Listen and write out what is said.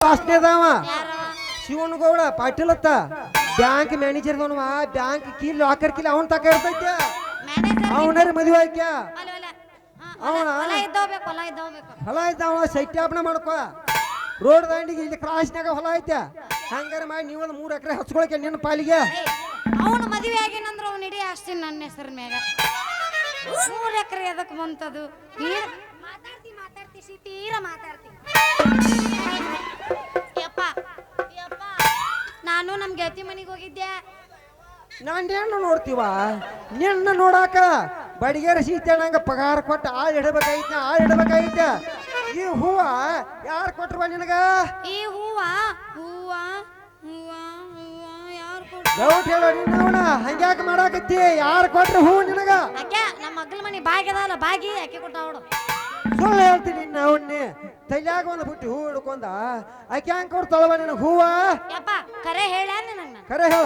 ವಾಸನೆದಾವ ಯಾರವ ಶಿವನಗೌಡ ಪಾಟೀಲ್ ಅತ್ತ bank manager bank key locker ಕೀಲಿ ಅವನ್ ತಕ ಇರ್ತೈತೆ ಮ್ಯಾನೇಜರ್ ಅವನರ ಮದುವೆ ಆಯ್ಕ್ಯ ಅಲ್ಲ ಅಲ್ಲ ಅವನ ಹೊಲ ಇದ್ದೋಬೇಕು ಹೊಲ ಇದ್ದೋಬೇಕು ಹೊಲ ಇದ್ದಾವ ಸೈಟ್ಯಾಪನ ಮಾಡ್ಕೋ ರೋಡ್ ದಾಂಡಿಗೆ ಇಲ್ಲಿ ಕ್ರಾಸ್ನಾಗ ಹೊಲ ಐತೆ ಹಂಗಾರ ಮಾಡಿ ನೀವೊಂದು 3 ಎಕರೆ ಹಚ್ಕೊಳಕ್ಕೆ ನಿನ್ನ ಪಾಲಿಗೆ ಅವನು ಮದುವೆ ಆಗಿನಂದ್ರ ಅವ್ನು ಇಡೀ ಆಸ್ತಿ ನನ್ನ ಹೆಸರ ಮ್ಯಾಗ 3 ಎಕರೆ ಎದಕ್ ಬಂತದು ಮಾತಾಡ್ತಿ ತೀರಾ ಮಾತಾಡ್ತಿ ಯಪ್ಪ ಯಪ್ಪ ನಾನು ನಮ್ ಗೆಳತಿ ಮನೆಗೆ ಹೋಗಿದ್ದೆ ನಾನೇನು ನೋಡ್ತೀವ ನಿನ್ನ ನೋಡಾಕ ಬಡಿಗೆರ ಸೀತೆ ನಂಗೆ ಪಗಾರ ಕೊಟ್ಟು ಆಳ್ ಇಡಬೇಕಾಗಿತ್ತ ಈ ಹೂವ ಯಾರು ಕೊಟ್ರವ ನಿನಗ ಈ ಹೂವ ಹೂವ ಹೂವ ಹೂವ ಯಾರು ಕೊಟ್ರು ಡೌಟ್ ಹೇಳೋ ನಿನ್ನವನ ಹಂಗ್ಯಾಕ ಮಾಡಾಕತ್ತಿ ಯಾರು ಕೊಟ್ರ ಹೂ ನಿನಗ ಅಕ್ಕ ನಮ್ಮ ಮಗ್ಲ ಮನೆ ಬಾಗಿ ಅದಲ್ಲ ಬಾಗಿ ಅಕ್ಕಿ ಕೊಟ್ಟ ಅವಡು ಸುಳ್ಳು ಹೇಳ್ತೀನಿ ನಿನ್ನ ಅವನ್ನೇ ತೈಲಾಗ ಒಂದು ಬಿಟ್ಟು ಹೂ ಹಿಡ್ಕೊಂಡ ಆಕೆ ಹಂಗೆ ಕೊಡ್ತಾಳವ ನಿನಗೆ ಹೂವ ಯಪ್ಪ ಕರೆ ಹೇಳ ನನಗೆ ಕರೆ ಹೇಳ